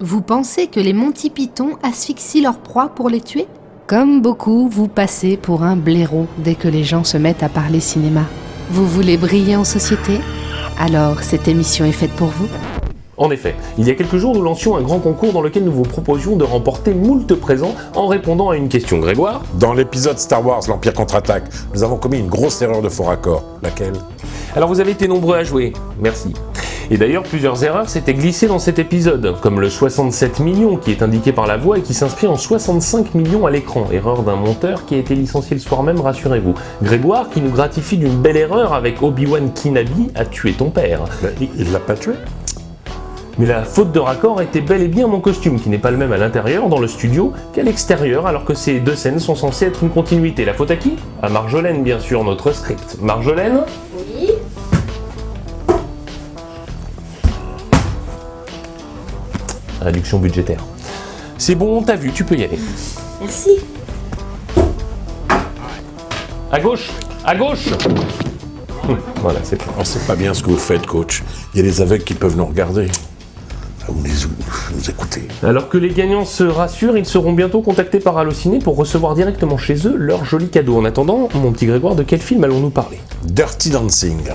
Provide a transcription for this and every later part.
Vous pensez que les Monty Python asphyxient leur proie pour les tuer ? Comme beaucoup, vous passez pour un blaireau dès que les gens se mettent à parler cinéma. Vous voulez briller en société ? Alors cette émission est faite pour vous ? En effet, il y a quelques jours, nous lancions un grand concours dans lequel nous vous proposions de remporter moult présents en répondant à une question. Grégoire ? Dans l'épisode Star Wars, l'Empire contre-attaque, nous avons commis une grosse erreur de faux raccord. Laquelle ? Alors vous avez été nombreux à jouer, merci. Et d'ailleurs, plusieurs erreurs s'étaient glissées dans cet épisode, comme le 67 millions qui est indiqué par la voix et qui s'inscrit en 65 millions à l'écran. Erreur d'un monteur qui a été licencié le soir même, rassurez-vous. Grégoire qui nous gratifie d'une belle erreur avec Obi-Wan Kenobi a tué ton père. Il l'a pas tué ? Mais la faute de raccord était bel et bien mon costume, qui n'est pas le même à l'intérieur, dans le studio, qu'à l'extérieur, alors que ces deux scènes sont censées être une continuité. La faute à qui ? À Marjolaine, bien sûr, notre script. Marjolaine ? Oui. Réduction budgétaire. C'est bon, t'as vu, tu peux y aller. Merci. À gauche ! À gauche ! Voilà, c'est tout. Oh, c'est pas bien ce que vous faites, coach. Il y a des aveugles qui peuvent nous regarder. Vous nous écoutez. Alors que les gagnants se rassurent, ils seront bientôt contactés par Allociné pour recevoir directement chez eux leur joli cadeau. En attendant, mon petit Grégoire, de quel film allons-nous parler ? Dirty Dancing.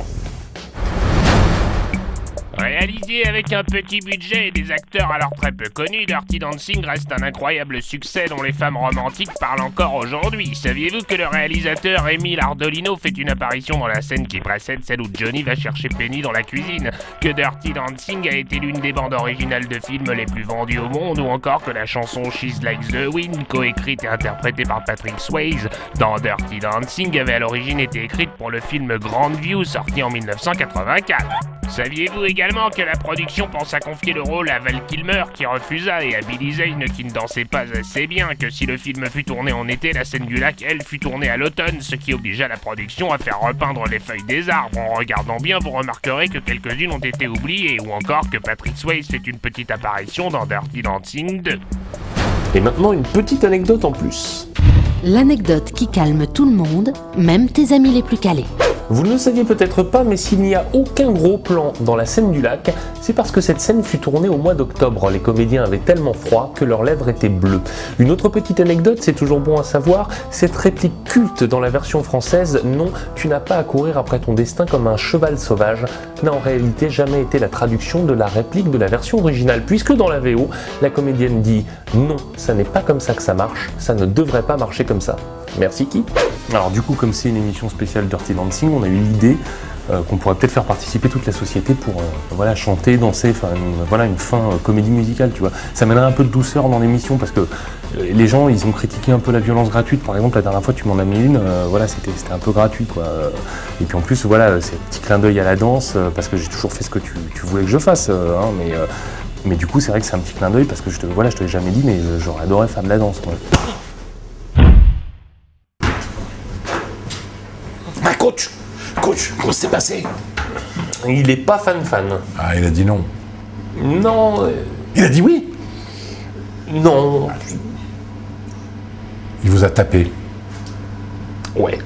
Réalisé avec un petit budget et des acteurs alors très peu connus, Dirty Dancing reste un incroyable succès dont les femmes romantiques parlent encore aujourd'hui. Saviez-vous que le réalisateur Émile Ardolino fait une apparition dans la scène qui précède celle où Johnny va chercher Penny dans la cuisine ? Que Dirty Dancing a été l'une des bandes originales de films les plus vendues au monde, ou encore que la chanson She's Like the Wind, coécrite et interprétée par Patrick Swayze dans Dirty Dancing, avait à l'origine été écrite pour le film Grandview sorti en 1984. Saviez-vous également que la production pense à confier le rôle à Val Kilmer qui refusa, et à Billy Zane qui ne dansait pas assez bien, que si le film fut tourné en été, la scène du lac, elle, fut tournée à l'automne, ce qui obligea la production à faire repeindre les feuilles des arbres. En regardant bien, vous remarquerez que quelques-unes ont été oubliées, ou encore que Patrick Swayze fait une petite apparition dans Dirty Dancing 2. Et maintenant, une petite anecdote en plus. L'anecdote qui calme tout le monde, même tes amis les plus calés. Vous ne le saviez peut-être pas, mais s'il n'y a aucun gros plan dans la scène du lac, c'est parce que cette scène fut tournée au mois d'octobre. Les comédiens avaient tellement froid que leurs lèvres étaient bleues. Une autre petite anecdote, c'est toujours bon à savoir, cette réplique culte dans la version française « Non, tu n'as pas à courir après ton destin comme un cheval sauvage » n'a en réalité jamais été la traduction de la réplique de la version originale, puisque dans la VO, la comédienne dit « Non, ça n'est pas comme ça que ça marche, ça ne devrait pas marcher comme ça ». Merci qui ? Alors du coup, comme c'est une émission spéciale Dirty Dancing, on a eu l'idée qu'on pourrait peut-être faire participer toute la société pour chanter, danser, une fin comédie musicale, tu vois. Ça mènerait un peu de douceur dans l'émission parce que les gens, ils ont critiqué un peu la violence gratuite. Par exemple, la dernière fois, tu m'en as mis une, c'était un peu gratuit, quoi. Et puis en plus, c'est un petit clin d'œil à la danse parce que j'ai toujours fait ce que tu voulais que je fasse, mais du coup, c'est vrai que c'est un petit clin d'œil parce que je te l'ai jamais dit, mais j'aurais adoré faire de la danse, moi. Ah, coach, comment c'est passé ? Il est pas fan. Ah, il a dit non. Non. Il a dit oui ? Non. Il vous a tapé. Ouais.